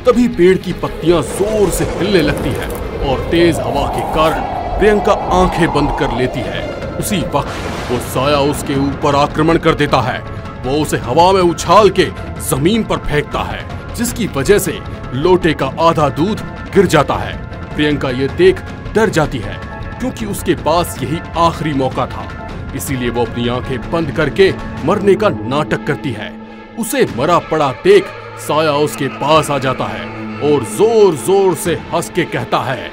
तभी पेड़ की पत्तियां जोर से हिलने लगती है और तेज हवा के कारण प्रियंका आंखें बंद कर लेती है। उसी वक्त वो साया उसके ऊपर आक्रमण कर देता है। वो उसे हवा में उछाल के जमीन पर फेंकता है, जिसकी वजह से लोटे का आधा दूध गिर जाता है। प्रियंका ये देख डर जाती है, क्योंकि उसके पास यही आखिरी मौका था। इसीलिए वो अपनी आंखें बंद करके मरने का नाटक करती है। उसे मरा पड़ा देख साया उसके पास आ जाता है और जोर जोर से हंस के कहता है,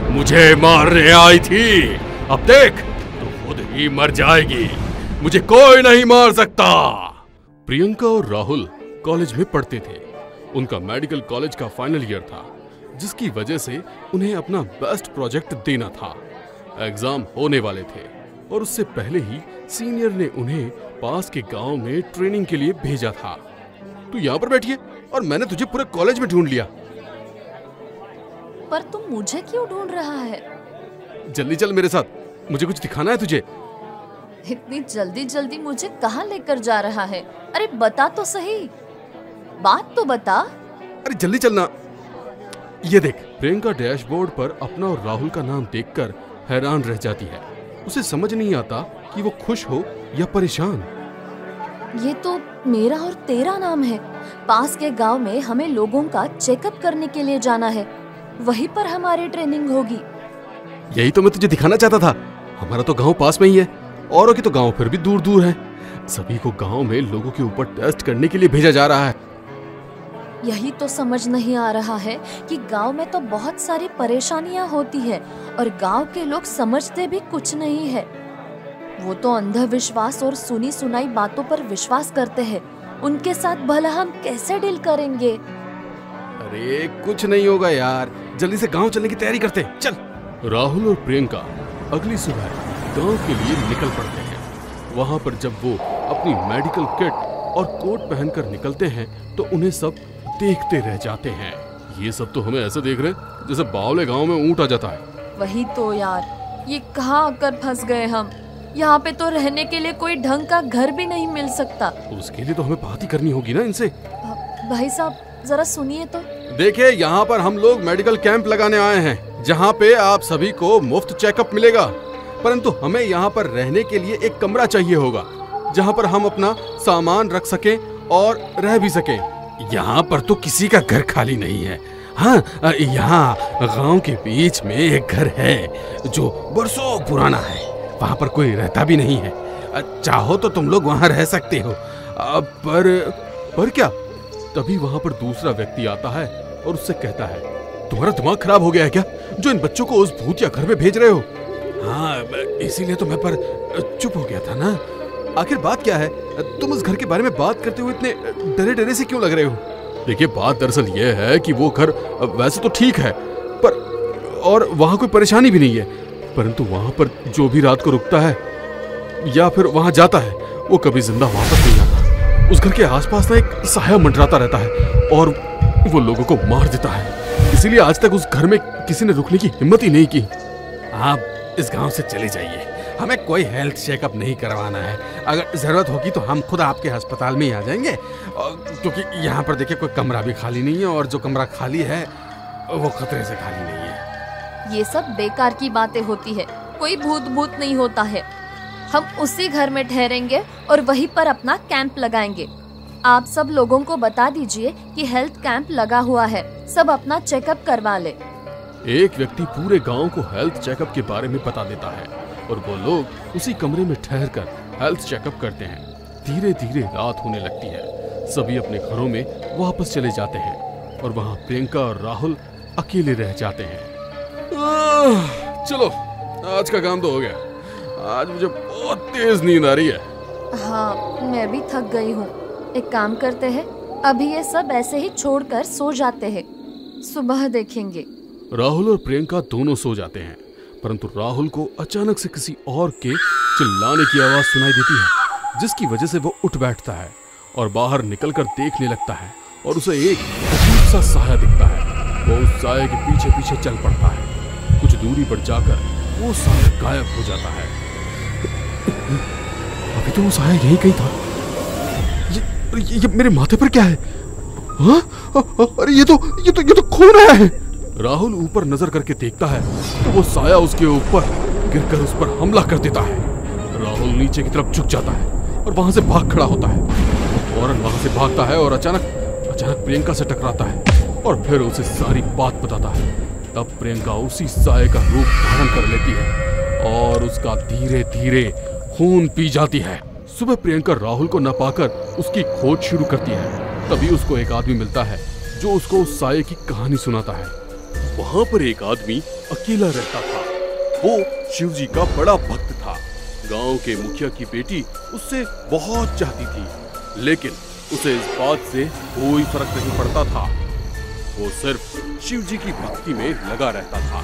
मुझे मारने आई थी, अब देख तू खुद ही मर जाएगी, मुझे कोई नहीं मार सकता। प्रियंका और राहुल कॉलेज में पढ़ते थे। उनका मेडिकल कॉलेज का फाइनल ईयर था, जिसकी वजह से उन्हें अपना बेस्ट प्रोजेक्ट देना था। एग्जाम होने वाले थे और उससे पहले ही सीनियर ने उन्हें पास के गांव में ट्रेनिंग के लिए भेजा था। तू यहाँ पर बैठी है और मैंने तुझे पूरे कॉलेज में ढूंढ लिया। पर तुम मुझे क्यों ढूंढ रहा है? जल्दी चल मेरे साथ, मुझे कुछ दिखाना है तुझे। इतनी जल्दी जल्दी मुझे कहाँ लेकर जा रहा है? अरे बता तो सही, बात तो बता। अरे जल्दी चलना। ये देख। प्रियंका डैशबोर्ड पर अपना और राहुल का नाम देखकर हैरान रह जाती है। उसे समझ नहीं आता कि वो खुश हो या परेशान। ये तो मेरा और तेरा नाम है। पास के गांव में हमें लोगों का चेकअप करने के लिए जाना है, वहीं पर हमारी ट्रेनिंग होगी। यही तो मैं तुझे दिखाना चाहता था। हमारा तो गांव पास में ही है, औरों के तो गांव फिर भी दूर दूर है। सभी को गांव में लोगों के ऊपर टेस्ट करने के लिए भेजा जा रहा है। यही तो समझ नहीं आ रहा है कि गांव में तो बहुत सारी परेशानियां होती है और गांव के लोग समझते भी कुछ नहीं है। वो तो अंधविश्वास और सुनी सुनाई बातों पर विश्वास करते हैं। उनके साथ भला हम कैसे डील करेंगे? अरे कुछ नहीं होगा यार, जल्दी से गांव चलने की तैयारी करते हैं, चल। राहुल और प्रियंका अगली सुबह गांव के लिए निकल पड़ते हैं। वहां पर जब वो अपनी मेडिकल किट और कोट पहनकर निकलते हैं तो उन्हें सब देखते रह जाते हैं। ये सब तो हमें ऐसे देख रहे जैसे बावले गांव में ऊंट आ जाता है। वही तो यार, ये कहाँ आकर फंस गए हम। यहाँ पे तो रहने के लिए कोई ढंग का घर भी नहीं मिल सकता। उसके लिए तो हमें बात ही करनी होगी ना इनसे। भाई साहब जरा सुनिए तो। देखिए, यहाँ पर हम लोग मेडिकल कैंप लगाने आए हैं, जहाँ पे आप सभी को मुफ्त चेकअप मिलेगा। परंतु हमें यहाँ पर रहने के लिए एक कमरा चाहिए होगा, जहाँ पर हम अपना सामान रख सकें और रह भी सकें। यहाँ पर तो किसी का घर खाली नहीं है। हाँ, यहाँ गांव के बीच में एक घर है जो बरसों पुराना है। वहाँ पर कोई रहता भी नहीं है। चाहो तो तुम लोग वहाँ रह सकते हो। पर क्या? तभी वहाँ पर दूसरा व्यक्ति आता है और उससे कहता है, तुम्हारा दिमाग खराब हो गया है क्या, जो इन बच्चों को उस भूतिया घर में भेज रहे हो? हाँ, इसीलिए तो मैं पर चुप हो गया था ना। आखिर बात क्या है? तुम उस घर के बारे में बात करते हुए इतने डरे डरे से क्यों लग रहे हो? देखिए, बात दरअसल ये है कि वो घर वैसे तो ठीक है, पर और वहाँ कोई परेशानी भी नहीं है, परंतु वहाँ पर जो भी रात को रुकता है या फिर वहाँ जाता है, वो कभी जिंदा वापस नहीं आता। उस घर के आसपास ना एक साया मंडराता रहता है और वो लोगों को मार देता है। इसीलिए आज तक उस घर में किसी ने रुकने की हिम्मत ही नहीं की। आप इस गांव से चले जाइए, हमें कोई हेल्थ चेकअप नहीं करवाना है। अगर जरूरत होगी तो हम खुद आपके अस्पताल में ही आ जाएंगे, क्योंकि यहाँ पर देखिए कोई कमरा भी खाली नहीं है और जो कमरा खाली है वो खतरे से खाली नहीं है। ये सब बेकार की बातें होती है, कोई भूत नहीं होता है। हम उसी घर में ठहरेंगे और वहीं पर अपना कैंप लगाएंगे। आप सब लोगों को बता दीजिए कि हेल्थ कैंप लगा हुआ है, सब अपना चेकअप करवा ले। एक व्यक्ति पूरे गांव को हेल्थ चेकअप के बारे में बता देता है और वो लोग उसी कमरे में ठहरकर हेल्थ चेकअप करते हैं। धीरे धीरे रात होने लगती है। सभी अपने घरों में वापस चले जाते हैं और वहाँ प्रियंका और राहुल अकेले रह जाते हैं। चलो, आज का काम तो हो गया। आज मुझे बहुत तेज नींद आ रही है। हाँ, मैं भी थक गई हूँ। एक काम करते हैं, अभी ये सब ऐसे ही छोड़कर सो जाते हैं, सुबह देखेंगे। राहुल और प्रियंका दोनों सो जाते हैं, परंतु राहुल को अचानक से किसी और के चिल्लाने की आवाज सुनाई देती है, जिसकी वजह से वो उठ बैठता है और बाहर निकलकर देखने लगता है और उसे एक अजीब सा साया दिखता है। वो उस साये के पीछे पीछे चल पड़ता है। कुछ दूरी पर जाकर वो साया गायब हो जाता है। अभी तो वो साया यही कहीं था। ये मेरे माथे पर क्या है? हाँ? अरे ये तो खून है। राहुल ऊपर नजर करके देखता है तो वो साया उसके ऊपर गिरकर उस पर हमला कर देता है। राहुल नीचे की तरफ झुक जाता है और वहां से भाग खड़ा होता है। फौरन वहां से भागता है और अचानक प्रियंका से टकराता है और फिर उसे सारी बात बताता है। तब प्रियंका उसी साये का रूप धारण कर लेती है और उसका धीरे धीरे खून पी जाती है। सुबह प्रियंका राहुल को न पाकर उसकी खोज शुरू करती है। तभी उसको एक आदमी मिलता है जो उसको उस साये की कहानी सुनाता है। वहां पर एक आदमी अकेला रहता था। वो शिव जी का बड़ा भक्त था। गांव के मुखिया की बेटी उससे बहुत चाहती थी, लेकिन उसे इस बात से कोई फर्क नहीं पड़ता था। वो सिर्फ शिव जी की भक्ति में लगा रहता था।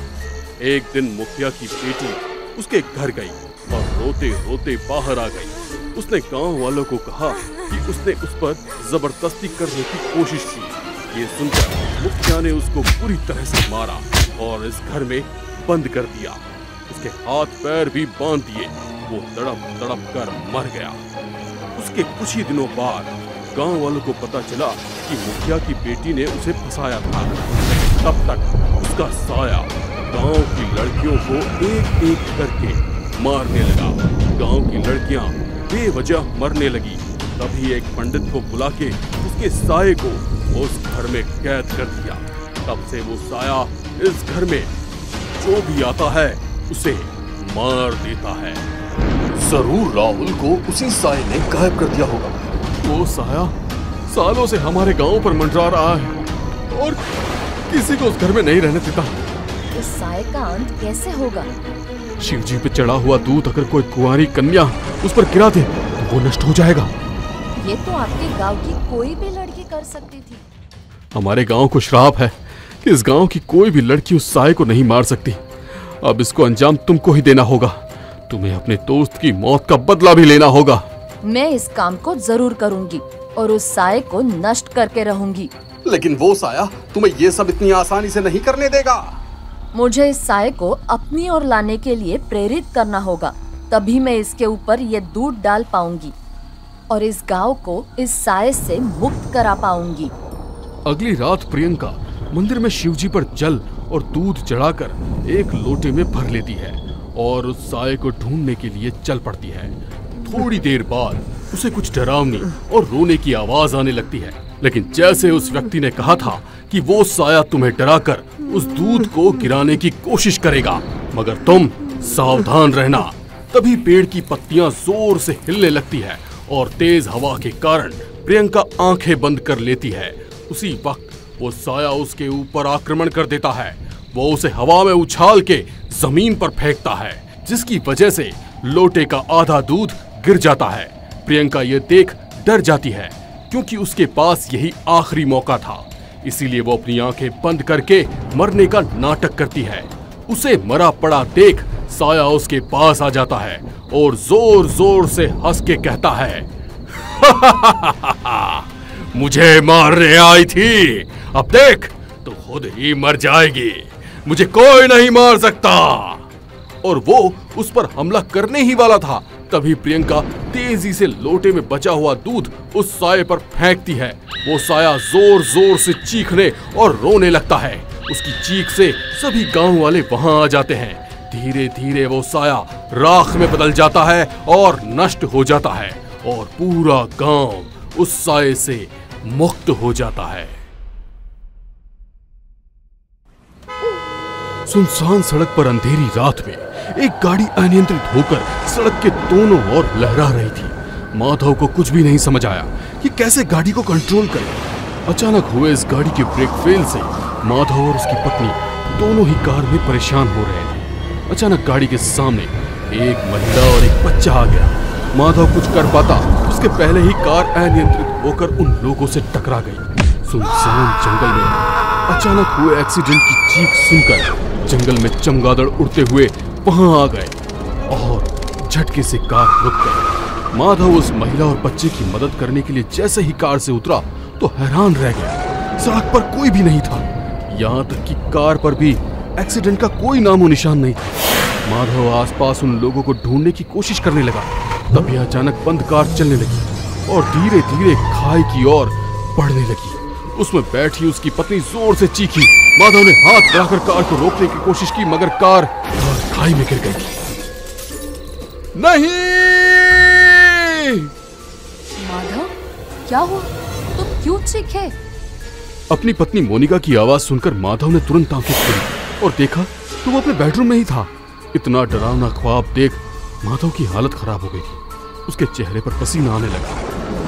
एक दिन मुखिया की बेटी उसके घर गई और रोते रोते बाहर आ गई। उसने गांव वालों को कहा कि उसने उस पर जबरदस्ती करने की कोशिश की। ये सुनकर मुखिया ने उसको पूरी तरह से मारा और इस घर में बंद कर दिया। उसके हाथ पैर भी बांध दिए। वो तड़प तड़प कर मर गया। उसके कुछ ही दिनों बाद गांव वालों को पता चला कि मुखिया की बेटी ने उसे फंसाया था। तब तक उसका साया गांव की लड़कियों को एक एक करके मारने लगा। गांव की लड़कियां बेवजह मरने लगी। तभी एक पंडित को बुला के उसके साये को उस घर में कैद कर दिया। तब से वो साया इस घर में जो भी आता है उसे मार देता है। जरूर राहुल को उसी साये ने गायब कर दिया होगा। वो साया सालों से हमारे गांव पर मंडरा रहा है और किसी को उस घर में नहीं रहने देता। इस साये का अंत कैसे होगा? शिव जी पे चढ़ा हुआ दूध अगर कोई कुंवारी कन्या उस पर गिरा दे तो वो नष्ट हो जाएगा। ये तो आपके गांव की कोई भी लड़की कर सकती थी। हमारे गांव को श्राप है कि इस गांव की कोई भी लड़की उस साये को नहीं मार सकती। अब इसको अंजाम तुमको ही देना होगा। तुम्हें अपने दोस्त की मौत का बदला भी लेना होगा। मैं इस काम को जरूर करूंगी और उस साये को नष्ट करके रहूंगी। लेकिन वो साया तुम्हें ये सब इतनी आसानी से नहीं करने देगा। मुझे इस साये को अपनी ओर लाने के लिए प्रेरित करना होगा, तभी मैं इसके ऊपर ये दूध डाल पाऊंगी और इस गांव को इस साये से मुक्त करा पाऊंगी। अगली रात प्रियंका मंदिर में शिवजी पर जल और दूध चढ़ाकर एक लोटे में भर लेती है और उस साये को ढूंढने के लिए चल पड़ती है। थोड़ी देर बाद उसे कुछ डरावनी और रोने की आवाज आने लगती है। लेकिन जैसे उस व्यक्ति ने कहा था कि वो साया तुम्हें डराकर उस दूध को गिराने की कोशिश करेगा, मगर तुम सावधान रहना। तभी पेड़ की पत्तियां जोर से हिलने लगती है और तेज हवा के कारण प्रियंका आंखें बंद कर लेती है। उसी वक्त वो साया उसके ऊपर आक्रमण कर देता है। वो उसे हवा में उछाल के जमीन पर फेंकता है, जिसकी वजह से लोटे का आधा दूध गिर जाता है। प्रियंका ये देख डर जाती है क्योंकि उसके पास यही आखिरी मौका था। इसीलिए वो अपनी आंखें बंद करके मरने का नाटक करती है। उसे मरा पड़ा देख साया उसके पास आ जाता है और जोर जोर से हंस के कहता है, मुझे मारने आई थी, अब देख तो खुद ही मर जाएगी। मुझे कोई नहीं मार सकता। और वो उस पर हमला करने ही वाला था। तभी प्रियंका तेजी से लोटे में बचा हुआ दूध उस साये पर फेंकती है। वो साया जोर जोर से चीखने और रोने लगता है। उसकी चीख से सभी गांव वाले वहां आ जाते हैं। धीरे धीरे वो साया राख में बदल जाता है और नष्ट हो जाता है और पूरा गांव उस साये से मुक्त हो जाता है। सुनसान सड़क पर अंधेरी रात में एक गाड़ी अनियंत्रित होकर सड़क के दोनों ओर लहरा रही थी। माधव को कुछ भी नहीं समझ आया कि कैसे गाड़ी को कंट्रोल करे। अचानक हुए इस गाड़ी के ब्रेक फेल से माधव और उसकी पत्नी दोनों ही कार में परेशान हो रहे थे। अचानक गाड़ी के सामने एक महिला और एक बच्चा आ गया। माधव कुछ कर पाता उसके पहले ही कार अनियंत्रित होकर उन लोगों से टकरा गई। सुनसान जंगल में अचानक हुए एक्सीडेंट की चीख सुनकर जंगल में चमगादड़ उड़ते हुए वहां आ गए और झटके से कार रुक गई। माधव उस महिला और बच्चे की मदद करने के लिए जैसे ही कार से उतरा तो हैरान रह गया। सड़क पर कोई भी नहीं था, यहाँ तक कि कार पर भी एक्सीडेंट का कोई नामो निशान नहीं था। माधव आसपास उन लोगों को ढूंढने की कोशिश करने लगा। तभी अचानक बंद कार चलने लगी और धीरे धीरे खाई की ओर बढ़ने लगी। उसमें बैठी उसकी पत्नी जोर से चीखी। माधव ने हाथ बढ़ाकर कार को रोकने की कोशिश की, मगर कार खाई में गिर गई। नहीं! माधव, क्या हुआ? तुम क्यों चीखे? अपनी पत्नी मोनिका की आवाज सुनकर माधव ने तुरंत आंखें खोली और देखा तो वो अपने बेडरूम में ही था। इतना डरावना ख्वाब देख माधव की हालत खराब हो गई थी। उसके चेहरे पर पसीना आने लगा।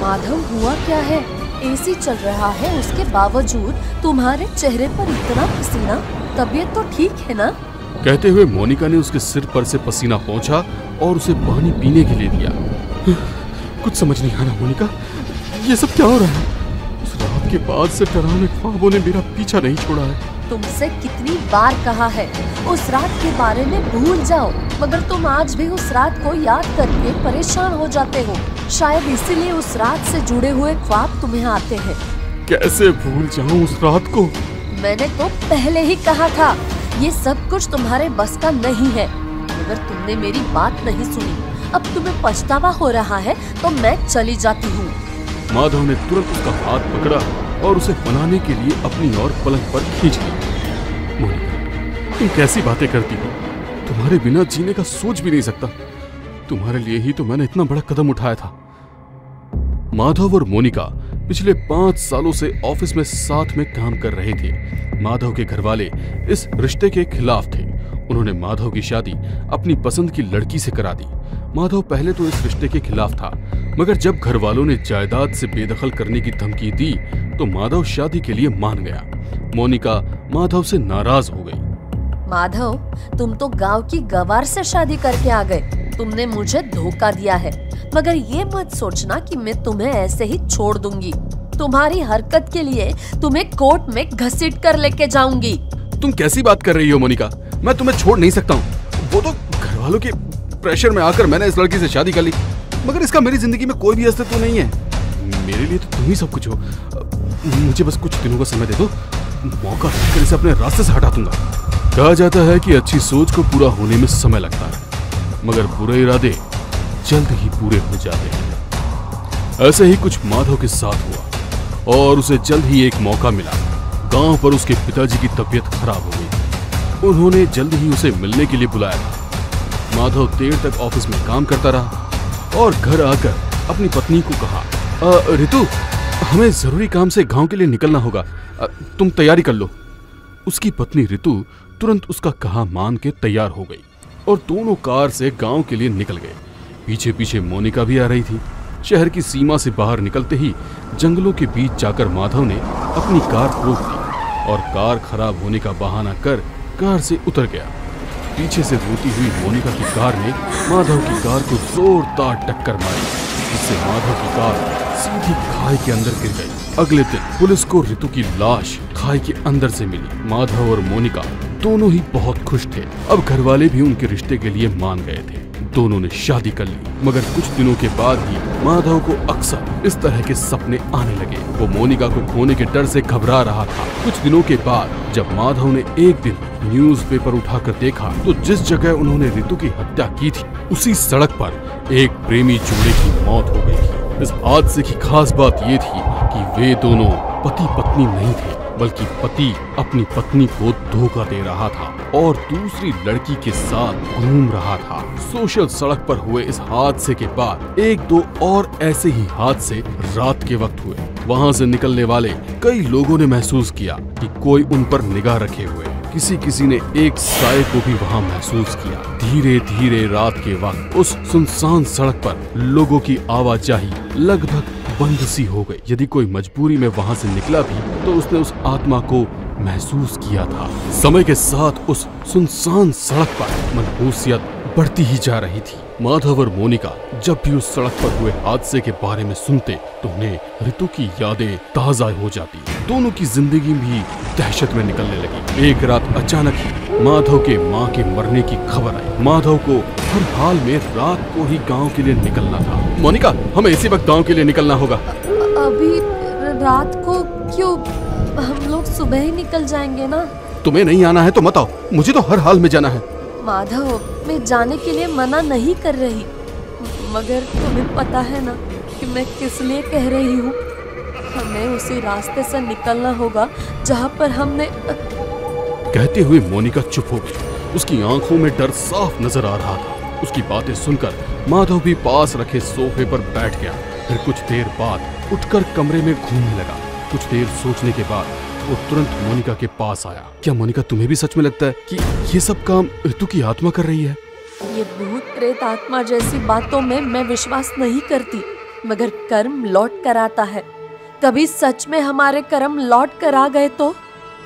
माधव, हुआ क्या है? एसी चल रहा है, उसके बावजूद तुम्हारे चेहरे पर इतना पसीना। तबीयत तो ठीक है ना? कहते हुए मोनिका ने उसके सिर पर से पसीना पोंछा और उसे पानी पीने के लिए दिया। कुछ समझ नहीं आ रहा मोनिका, ये सब क्या हो रहा है? उस रात के बाद से डरावने ख्वाबों ने मेरा पीछा नहीं छोड़ा है। तुमसे कितनी बार कहा है उस रात के बारे में भूल जाओ, मगर तुम आज भी उस रात को याद करके परेशान हो जाते हो। शायद इसीलिए उस रात से जुड़े हुए ख्वाब तुम्हें आते हैं। कैसे भूल जाऊं उस रात को? मैंने तो पहले ही कहा था, ये सब कुछ तुम्हारे बस का नहीं है, मगर तुमने मेरी बात नहीं सुनी। अब तुम्हें पछतावा हो रहा है तो मैं चली जाती हूँ। माधव ने तुरंत उसका हाथ पकड़ा और उसे मनाने के लिए अपनी ओर पलंग पर खींच लिया। मोनिका, तुम कैसी बातें करती हो? तुम्हारे बिना जीने का सोच भी नहीं सकता। तुम्हारे लिए ही तो मैंने इतना बड़ा कदम उठाया था। माधव और मोनिका पिछले 5 सालों से ऑफिस में साथ में काम कर रहे थे। माधव के घरवाले इस रिश्ते के खिलाफ थे। उन्होंने माधव की शादी अपनी पसंद की लड़की से करा दी। माधव पहले तो इस रिश्ते के खिलाफ था, मगर जब घरवालों ने जायदाद से बेदखल करने की धमकी दी तो माधव शादी के लिए मान गया। मोनिका माधव से नाराज हो गई। माधव, तुम तो गांव की गवार से शादी करके आ गए। तुमने मुझे धोखा दिया है, मगर ये मत सोचना कि मैं तुम्हें ऐसे ही छोड़ दूंगी। तुम्हारी हरकत के लिए तुम्हें कोर्ट में घसीट कर लेके जाऊंगी। तुम कैसी बात कर रही हो मोनिका? मैं तुम्हें छोड़ नहीं सकता हूँ। वो तो घरवालों के प्रेशर में आकर मैंने इस लड़की से शादी कर ली, मगर इसका मेरी जिंदगी में कोई भी अस्तित्व नहीं है। मेरे लिए तो तुम ही सब कुछ हो। मुझे बस कुछ दिनों का समय दे दो, मौका देखकर इसे अपने रास्ते से हटा दूंगा। कहा जाता है कि अच्छी सोच को पूरा होने में समय लगता है, मगर बुरे इरादे जल्द ही पूरे हो जाते हैं। ऐसे ही कुछ माधव के साथ हुआ और उसे जल्द ही एक मौका मिला। गांव पर उसके पिताजी की तबीयत खराब हो गई। उन्होंने जल्द ही उसे मिलने के लिए बुलाया था। माधव देर तक ऑफिस में काम करता रहा और घर आकर अपनी पत्नी को कहा, रितु, हमें जरूरी काम से गांव के लिए निकलना होगा, तुम तैयारी कर लो। उसकी पत्नी रितु तुरंत उसका कहा मान के तैयार हो गई और दोनों कार से गांव के लिए निकल गए। पीछे पीछे मोनिका भी आ रही थी। शहर की सीमा से बाहर निकलते ही जंगलों के बीच जाकर माधव ने अपनी कार रोक दी और कार खराब होने का बहाना कर कार से उतर गया। पीछे से रोती हुई मोनिका की कार ने माधव की कार को जोरदार टक्कर मारी, जिससे माधव की कार सीधी खाई के अंदर गिर गई। अगले दिन पुलिस को रितु की लाश खाई के अंदर से मिली। माधव और मोनिका दोनों ही बहुत खुश थे। अब घरवाले भी उनके रिश्ते के लिए मान गए थे। दोनों ने शादी कर ली, मगर कुछ दिनों के बाद ही माधव को अक्सर इस तरह के सपने आने लगे। वो मोनिका को खोने के डर से घबरा रहा था। कुछ दिनों के बाद जब माधव ने एक दिन न्यूज़पेपर उठाकर देखा तो जिस जगह उन्होंने रितु की हत्या की थी, उसी सड़क पर एक प्रेमी जोड़े की मौत हो गई थी। इस हादसे की खास बात ये थी कि वे दोनों पति पत्नी नहीं थे, बल्कि पति अपनी पत्नी को धोखा दे रहा था और दूसरी लड़की के साथ घूम रहा था। सोशल सड़क पर हुए इस हादसे के बाद 1-2 और ऐसे ही हादसे रात के वक्त हुए। वहां से निकलने वाले कई लोगों ने महसूस किया कि कोई उन पर निगाह रखे हुए। किसी ने एक साए को भी वहां महसूस किया। धीरे धीरे रात के वक्त उस सुनसान सड़क पर लोगों की आवाजाही लगभग बंद सी हो गई। यदि कोई मजबूरी में वहां से निकला भी तो उसने उस आत्मा को महसूस किया था। समय के साथ उस सुनसान सड़क पर मनहूसियत बढ़ती ही जा रही थी। माधव और मोनिका जब भी उस सड़क पर हुए हादसे के बारे में सुनते तो उन्हें रितु की यादें ताजा हो जाती। दोनों की जिंदगी भी दहशत में निकलने लगी। एक रात अचानक ही माधव के माँ के मरने की खबर आई। माधव को हर हाल में रात को ही गांव के लिए निकलना था। मोनिका, हमें इसी वक्त गांव के लिए निकलना होगा। अभी रात को क्यों? हम लोग सुबह ही निकल जाएंगे ना। तुम्हें नहीं आना है तो मत आओ, मुझे तो हर हाल में जाना है। माधव, मैं जाने के लिए मना नहीं कर रही, मगर तुम्हें पता है ना कि मैं किस लिए कह रही हूँ। हमें उसी रास्ते से निकलना होगा जहाँ पर हमने। कहते हुए मोनिका चुप हो गई। उसकी आंखों में डर साफ नजर आ रहा था। उसकी बातें सुनकर माधव भी पास रखे सोफे पर बैठ गया। फिर कुछ देर बाद उठकर कमरे में घूमने लगा। कुछ देर सोचने के बाद वो तुरंत मोनिका के पास आया। क्या मोनिका, तुम्हें भी सच में लगता है कि ये सब काम ऋतु की आत्मा कर रही है? ये भूत प्रेत आत्मा जैसी बातों में मैं विश्वास नहीं करती, मगर कर्म लौट कर आता है। कभी सच में हमारे कर्म लौट कर आ गए तो?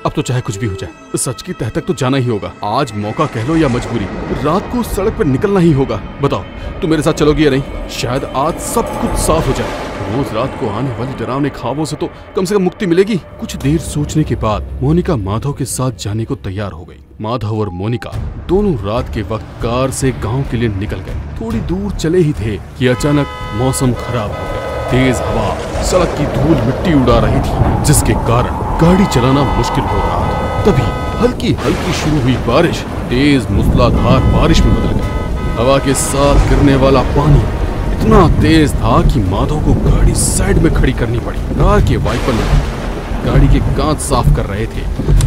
अब तो चाहे कुछ भी हो जाए, सच की तह तक तो जाना ही होगा। आज मौका कह लो या मजबूरी, रात को सड़क पर निकलना ही होगा। बताओ, तुम मेरे साथ चलोगी या नहीं? शायद आज सब कुछ साफ हो जाए। रोज रात को आने वाली डरावने ख्वाबों से तो कम से कम मुक्ति मिलेगी। कुछ देर सोचने के बाद मोनिका माधव के साथ जाने को तैयार हो गई। माधव और मोनिका दोनों रात के वक्त कार से गाँव के लिए निकल गए। थोड़ी दूर चले ही थे कि अचानक मौसम खराब हो गया। तेज हवा सड़क की धूल मिट्टी उड़ा रही थी, जिसके कारण गाड़ी चलाना मुश्किल हो रहा था। तभी हल्की हल्की शुरू हुई बारिश तेज मूसलाधार बारिश में बदल गई। हवा के साथ गिरने वाला पानी इतना तेज था कि माधव को गाड़ी साइड में खड़ी करनी पड़ी। कार के वाइपर में गाड़ी के कांच साफ कर रहे थे।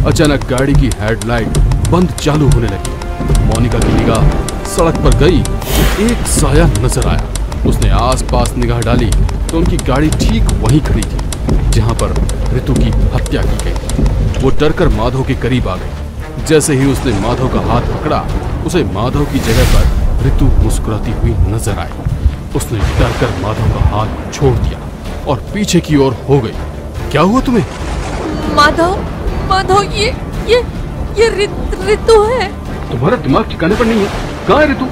अचानक गाड़ी की हेडलाइट बंद चालू होने लगी। मोनिका की निगाह सड़क पर गई तो एक साया नजर आया। उसने आसपास निगाह डाली तो उनकी गाड़ी ठीक वहीं खड़ी थी जहां पर ऋतु की हत्या की गई थी। वो डरकर माधव के करीब आ गई। जैसे ही उसने माधव का हाथ पकड़ा, उसे माधव की जगह पर ऋतु मुस्कुराती हुई नजर आई। उसने डरकर माधव का हाथ छोड़ दिया और पीछे की ओर हो गई। क्या हुआ तुम्हें? माधव, माधव, ये ऋतु है। तुम्हारा दिमाग ठिकाने पर नहीं है। कहाँ है ऋतु?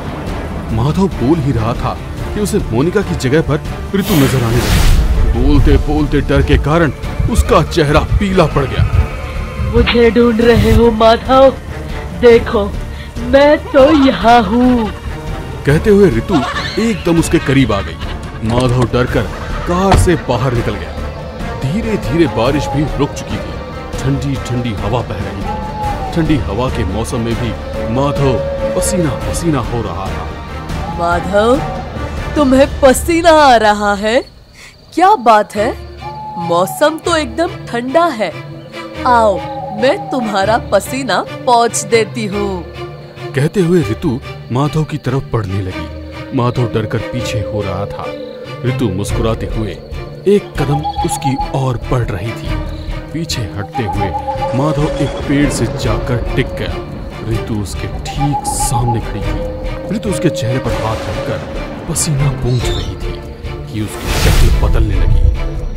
माधव बोल ही रहा था कि उसे मोनिका की जगह पर ऋतु नजर आने लगी। बोलते बोलते डर के कारण उसका चेहरा पीला पड़ गया। मुझे ढूंढ रहे हो माधव? देखो, मैं तो यहाँ हूँ। कहते हुए ऋतु एकदम उसके करीब आ गई। माधव डरकर कार से बाहर निकल गया। धीरे धीरे बारिश भी रुक चुकी थी। ठंडी ठंडी हवा बह रही थी। ठंडी हवा के मौसम में भी माधव पसीना पसीना हो रहा था। माधव, तुम्हें पसीना आ रहा है? क्या बात है? मौसम तो एकदम ठंडा है। आओ, मैं तुम्हारा पसीना पोंछ देती हूँ। कहते हुए ऋतु माधव की तरफ बढ़ने लगी। माधव डरकर पीछे हो रहा था। ऋतु मुस्कुराते हुए एक कदम उसकी ओर बढ़ रही थी। पीछे हटते हुए माधव एक पेड़ से जाकर टिक गया। ऋतु उसके ठीक सामने खड़ी थी। ऋतु उसके चेहरे पर हाथ रखकर पसीना पोंछ रही थी कि उसकी शक्ल बदलने लगी।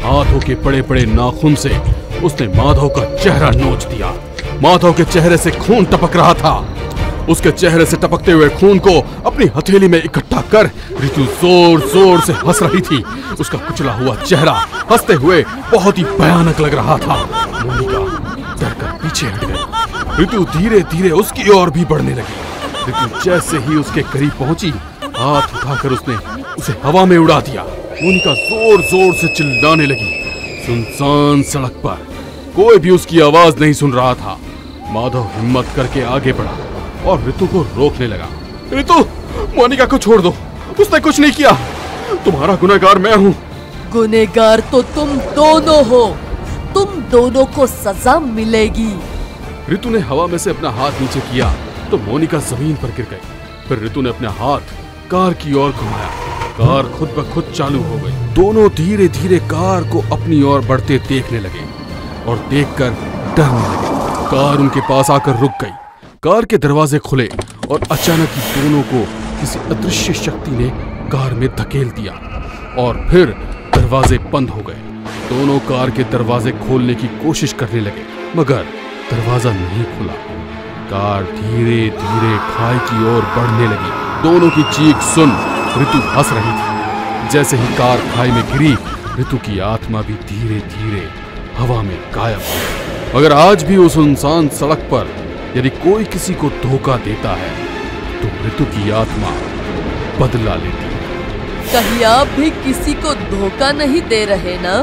हाथों के बड़े बड़े नाखून से उसने माधव का चेहरा नोच दिया। माधव के चेहरे से खून टपक रहा था। उसके चेहरे से टपकते हुए खून को अपनी हथेली में इकट्ठा कर ऋतु जोर जोर से हंस रही थी। उसका कुचला हुआ चेहरा हंसते हुए बहुत ही भयानक लग रहा था। मोनिका डरकर पीछे हट गई। ऋतु धीरे धीरे उसकी ओर भी बढ़ने लगी। ऋतु जैसे ही उसके करीब पहुंची, हाथ उठाकर उसने उसे हवा में उड़ा दिया। मोनिका जोर जोर से चिल्लाने लगी। सुनसान सड़क पर कोई भी उसकी आवाज नहीं सुन रहा था। माधव हिम्मत करके आगे बढ़ा और ऋतु को रोकने लगा। ऋतु, मोनिका को छोड़ दो, उसने कुछ नहीं किया। तुम्हारा गुनहगार मैं हूँ। गुनहगार तो तुम दोनों हो। तुम दोनों को सजा मिलेगी। ऋतु ने हवा में से अपना हाथ नीचे किया तो मोनिका जमीन पर गिर गई। फिर ऋतु ने अपना हाथ कार की ओर घुमाया। कार खुद ब खुद चालू हो गई। दोनों धीरे धीरे कार को अपनी ओर बढ़ते देखने लगे और देखकर डरने लगे। कार उनके पास आकर रुक गई। कार के दरवाजे खुले और अचानक ही दोनों को किसी अदृश्य शक्ति ने कार में धकेल दिया और फिर दरवाजे बंद हो गए। दोनों कार के दरवाजे खोलने की कोशिश करने लगे, मगर दरवाजा नहीं खुला। कार धीरे धीरे खाई की ओर बढ़ने लगी। दोनों की चीख सुन ऋतु हंस रही थी। जैसे ही कार खाई में गिरी, ऋतु की आत्मा भी धीरे धीरे हवा में गायब हो। अगर आज भी उस सुनसान सड़क पर यदि कोई किसी को धोखा देता है तो ऋतु की आत्मा बदला लेती है। कहीं आप भी किसी को धोखा नहीं दे रहे ना?